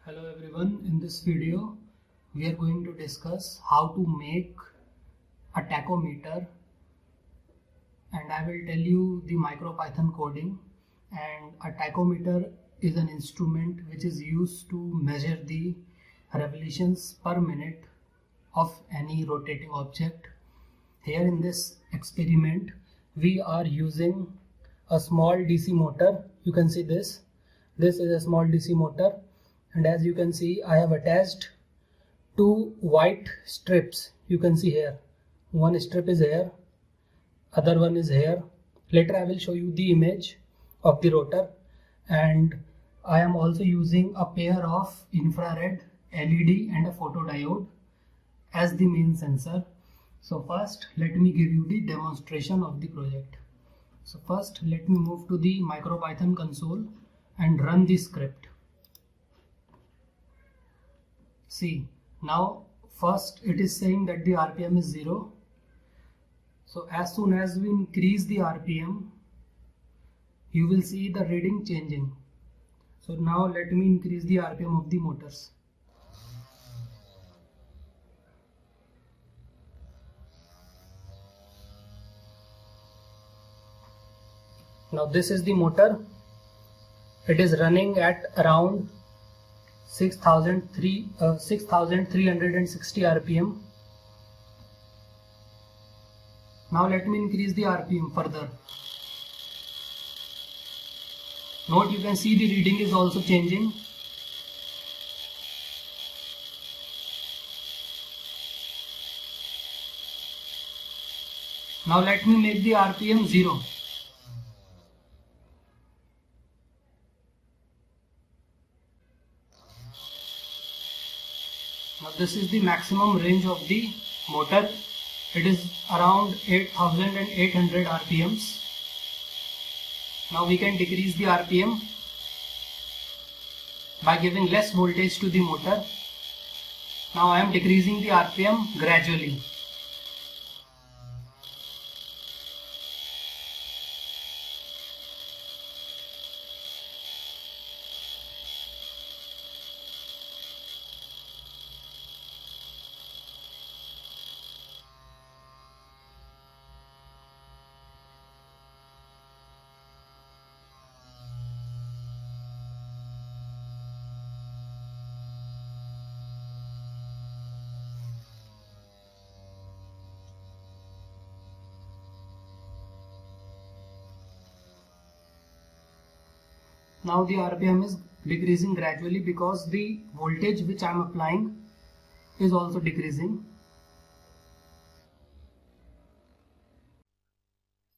Hello everyone, in this video we are going to discuss how to make a tachometer, and I will tell you the MicroPython coding. And a tachometer is an instrument which is used to measure the revolutions per minute of any rotating object. Here in this experiment we are using a small DC motor. You can see this is a small DC motor, and as you can see I have attached two white strips. You can see here one strip is here, other one is here. Later I will show you the image of the rotor, and I am also using a pair of infrared LED and a photodiode as the main sensor. So first let me give you the demonstration of the project. So first let me move to the MicroPython console and run the script. See, now first it is saying that the RPM is 0. So as soon as we increase the RPM, you will see the reading changing. So now let me increase the RPM of the motors. Now this is the motor. It is running at around 6360 RPM. Now let me increase the RPM further. Note, you can see the reading is also changing. Now let me make the RPM 0. Now this is the maximum range of the motor. It is around 8800 RPMs. Now we can decrease the RPM by giving less voltage to the motor. Now I am decreasing the RPM gradually. Now the RPM is decreasing gradually because the voltage which I am applying is also decreasing.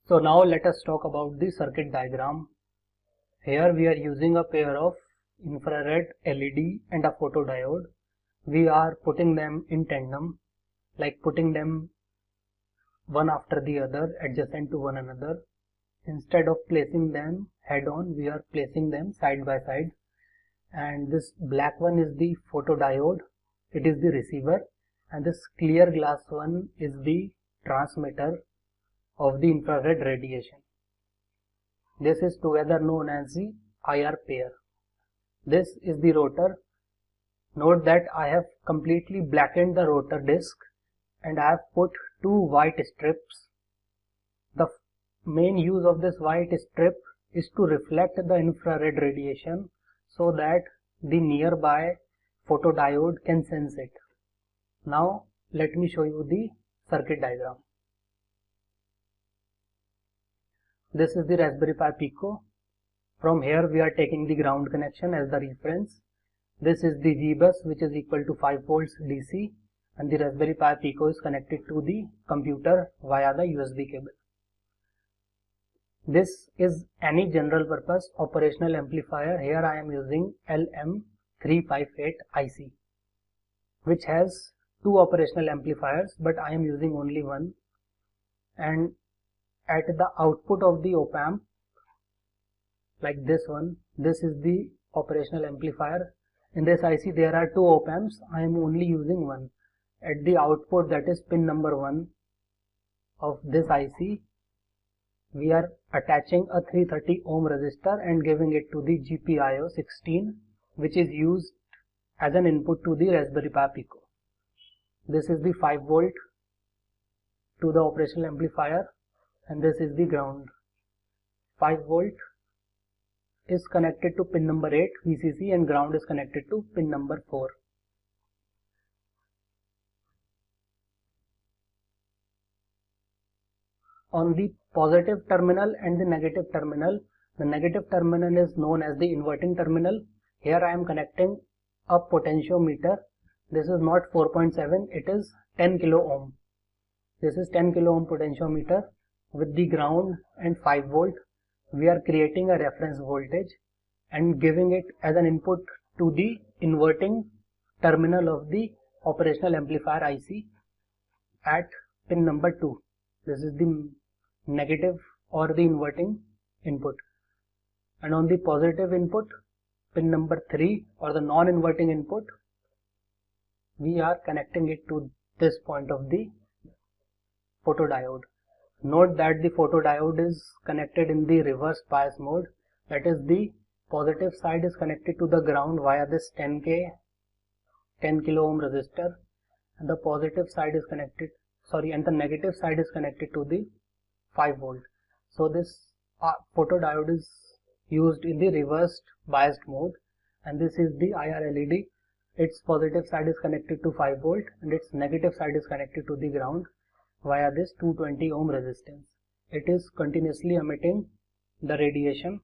So now let us talk about the circuit diagram. Here we are using a pair of infrared LED and a photodiode. We are putting them in tandem, like putting them one after the other, adjacent to one another. Instead of placing them head on, we are placing them side by side. And this black one is the photodiode, it is the receiver, and this clear glass one is the transmitter of the infrared radiation. This is together known as the IR pair. This is the rotor. Note that I have completely blackened the rotor disc and I have put two white strips. The main use of this white strip is to reflect the infrared radiation so that the nearby photodiode can sense it. Now let me show you the circuit diagram. This is the Raspberry Pi Pico. From here we are taking the ground connection as the reference. This is the V bus, which is equal to 5 volts DC, and the Raspberry Pi Pico is connected to the computer via the USB cable. This is any general purpose operational amplifier. Here I am using LM358IC, which has two operational amplifiers, but I am using only one. And at the output of the op-amp, like this one, this is the operational amplifier. In this IC there are two op-amps, I am only using one. At the output, that is pin number 1 of this IC, we are attaching a 330 ohm resistor and giving it to the GPIO 16, which is used as an input to the Raspberry Pi Pico. This is the 5 volt to the operational amplifier, and this is the ground. 5 volt is connected to pin number 8 VCC and ground is connected to pin number 4. On the positive terminal and the negative terminal is known as the inverting terminal. Here I am connecting a potentiometer. This is not 4.7, it is 10 kilo ohm. This is 10 kilo ohm potentiometer with the ground and 5 volt. We are creating a reference voltage and giving it as an input to the inverting terminal of the operational amplifier IC at pin number 2. This is the negative or the inverting input. And on the positive input, pin number 3 or the non-inverting input, we are connecting it to this point of the photodiode. Note that the photodiode is connected in the reverse bias mode. That is, the positive side is connected to the ground via this 10 kilo ohm resistor, and the positive side is connected, and the negative side is connected to the 5 volt. So this photodiode is used in the reversed biased mode, and this is the IR LED. Its positive side is connected to 5 volt and its negative side is connected to the ground via this 220 ohm resistance. It is continuously emitting the radiation,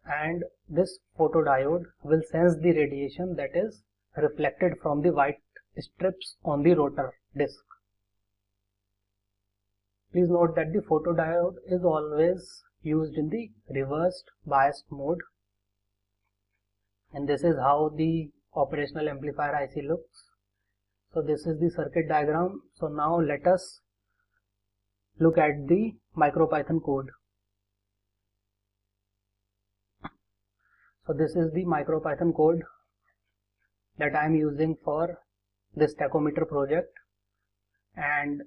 and this photodiode will sense the radiation that is reflected from the white strips on the rotor disc. Please note that the photodiode is always used in the reversed biased mode, and this is how the operational amplifier IC looks. So this is the circuit diagram. So now let us look at the MicroPython code. So this is the MicroPython code that I am using for this tachometer project, and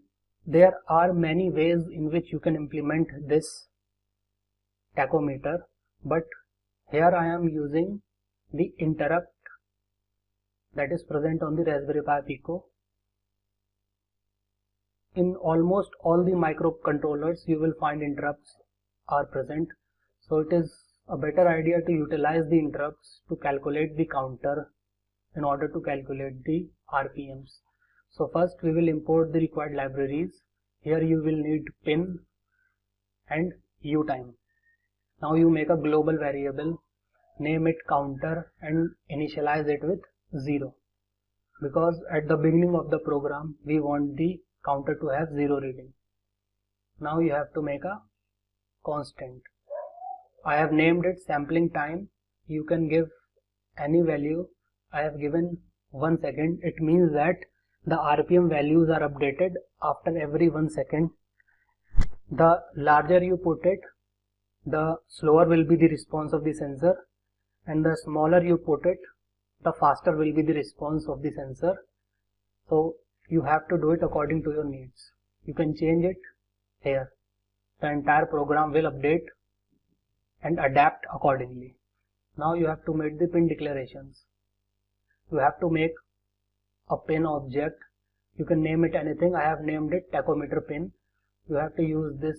there are many ways in which you can implement this tachometer, but here I am using the interrupt that is present on the Raspberry Pi Pico. In almost all the microcontrollers you will find interrupts are present, so it is a better idea to utilize the interrupts to calculate the counter in order to calculate the RPMs. So first we will import the required libraries. Here you will need pin and utime. Now you make a global variable, name it counter and initialize it with 0, because at the beginning of the program we want the counter to have 0 reading. Now you have to make a constant. I have named it sampling time. You can give any value. I have given 1 second. It means that the RPM values are updated after every 1 second. The larger you put it, the slower will be the response of the sensor, and the smaller you put it, the faster will be the response of the sensor. So you have to do it according to your needs. You can change it here. The entire program will update and adapt accordingly. Now you have to make the pin declarations. You have to make a pin object. You can name it anything. I have named it tachometer pin. You have to use this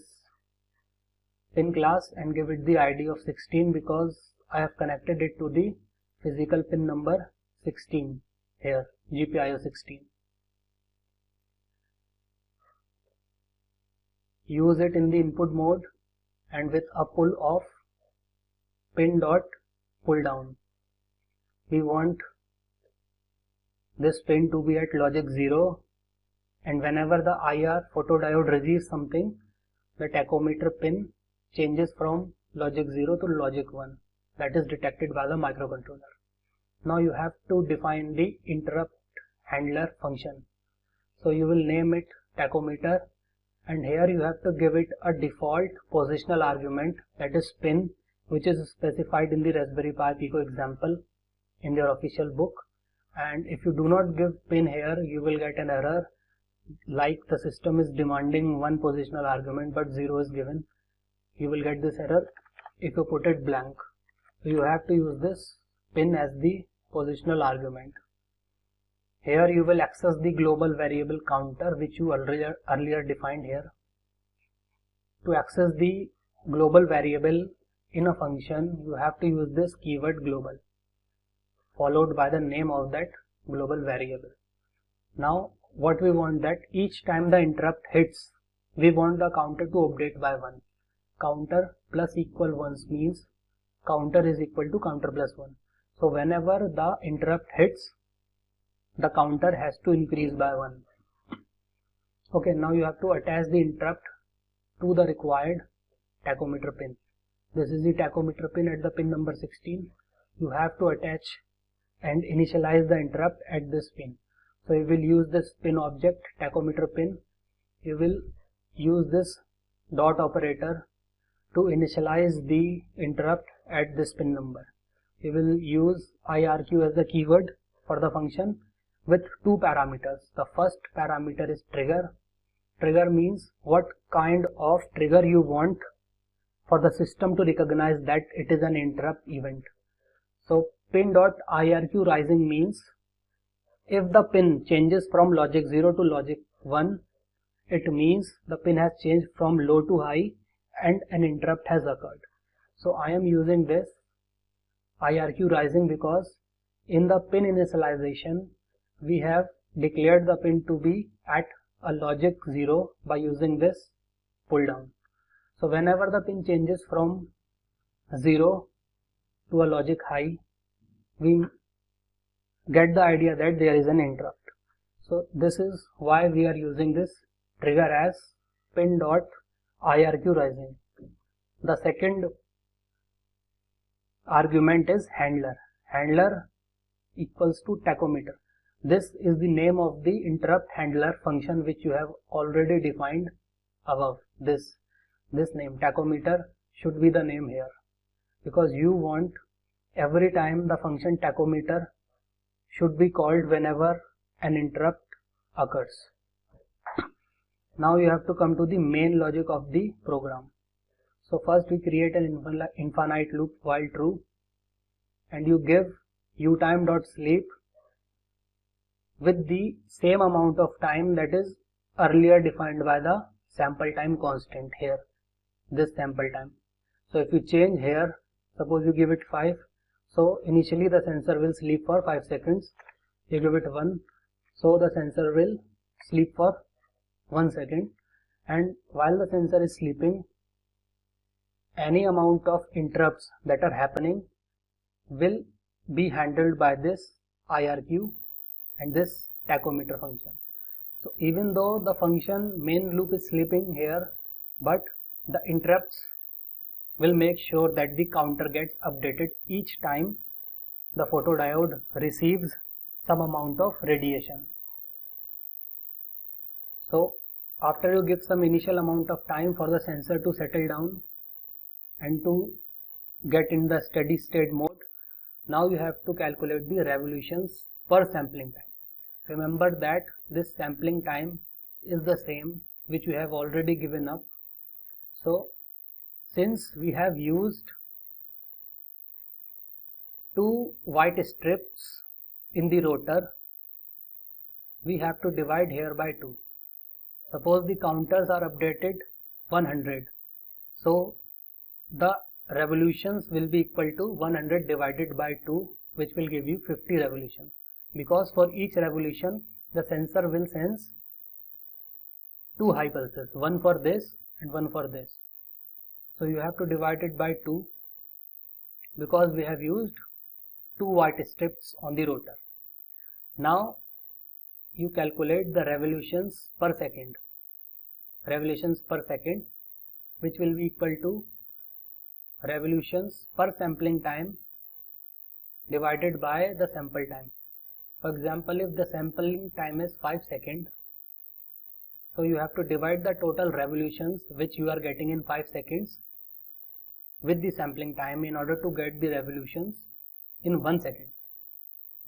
pin class and give it the ID of 16, because I have connected it to the physical pin number 16 here, GPIO 16. Use it in the input mode and with a pull of pin dot pull down. We want this pin to be at logic 0, and whenever the IR photodiode receives something, the tachometer pin changes from logic 0 to logic 1. That is detected by the microcontroller. Now you have to define the interrupt handler function. So you will name it tachometer, and here you have to give it a default positional argument, that is pin, which is specified in the Raspberry Pi Pico example in their official book. And if you do not give pin here, you will get an error like the system is demanding one positional argument but 0 is given. You will get this error if you put it blank. So you have to use this pin as the positional argument. Here you will access the global variable counter which you earlier defined here. To access the global variable in a function, you have to use this keyword global followed by the name of that global variable. Now what we want, that each time the interrupt hits, we want the counter to update by 1. Counter plus equal 1 means counter is equal to counter plus 1. So whenever the interrupt hits, the counter has to increase by 1. Okay, now you have to attach the interrupt to the required tachometer pin. This is the tachometer pin at the pin number 16. You have to attach and initialize the interrupt at this pin. So you will use this pin object, tachometer pin. You will use this dot operator to initialize the interrupt at this pin number. You will use IRQ as the keyword for the function with 2 parameters. The first parameter is trigger. Trigger means what kind of trigger you want for the system to recognize that it is an interrupt event. So pin.IRQ rising means if the pin changes from logic 0 to logic 1, it means the pin has changed from low to high and an interrupt has occurred. So I am using this IRQ rising because in the pin initialization we have declared the pin to be at a logic 0 by using this pull down. So whenever the pin changes from 0 to a logic high, we get the idea that there is an interrupt. So this is why we are using this trigger as pin.IRQ rising. The second argument is handler. Handler equals to tachometer. This is the name of the interrupt handler function which you have already defined above. This name tachometer should be the name here because you want every time the function tachometer should be called whenever an interrupt occurs. Now you have to come to the main logic of the program. So first we create an infinite loop while true and you give utime.sleep with the same amount of time that is earlier defined by the sample time constant here, this sample time. So if you change here, suppose you give it 5, so initially the sensor will sleep for 5 seconds. You give it 1, so the sensor will sleep for 1 second, and while the sensor is sleeping, any amount of interrupts that are happening will be handled by this IRQ and this tachometer function. So even though the function main loop is sleeping here, but the interrupts will make sure that the counter gets updated each time the photodiode receives some amount of radiation. So after you give some initial amount of time for the sensor to settle down and to get in the steady state mode, now you have to calculate the revolutions per sampling time. Remember that this sampling time is the same which we have already given up. So since we have used 2 white strips in the rotor, we have to divide here by 2. Suppose the counters are updated 100. So the revolutions will be equal to 100 divided by 2, which will give you 50 revolutions. Because for each revolution, the sensor will sense 2 high pulses, one for this and one for this. So you have to divide it by 2 because we have used 2 white strips on the rotor. Now you calculate the revolutions per second. Revolutions per second, which will be equal to revolutions per sampling time divided by the sample time. For example, if the sampling time is 5 seconds, so you have to divide the total revolutions which you are getting in 5 seconds with the sampling time in order to get the revolutions in 1 second.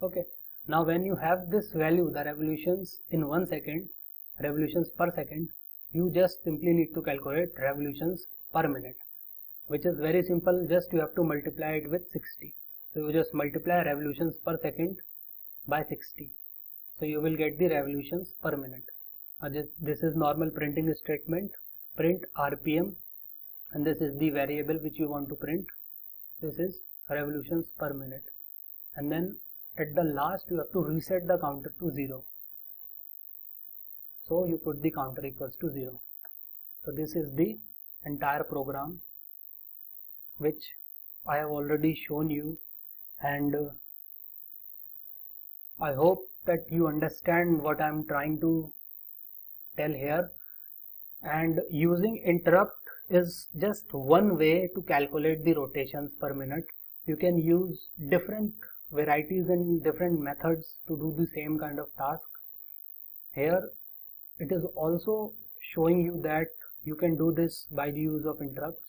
Okay. Now when you have this value, the revolutions in 1 second, revolutions per second, you just simply need to calculate revolutions per minute, which is very simple. Just you have to multiply it with 60. So you just multiply revolutions per second by 60. So you will get the revolutions per minute. This is normal printing statement, print RPM, and this is the variable which you want to print. This is revolutions per minute, and then at the last you have to reset the counter to 0. So you put the counter equals to 0. So this is the entire program which I have already shown you, and I hope that you understand what I am trying to tell here. And using interrupt is just one way to calculate the rotations per minute. You can use different varieties and different methods to do the same kind of task. Here it is also showing you that you can do this by the use of interrupts.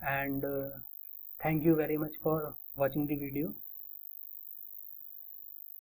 And thank you very much for watching the video.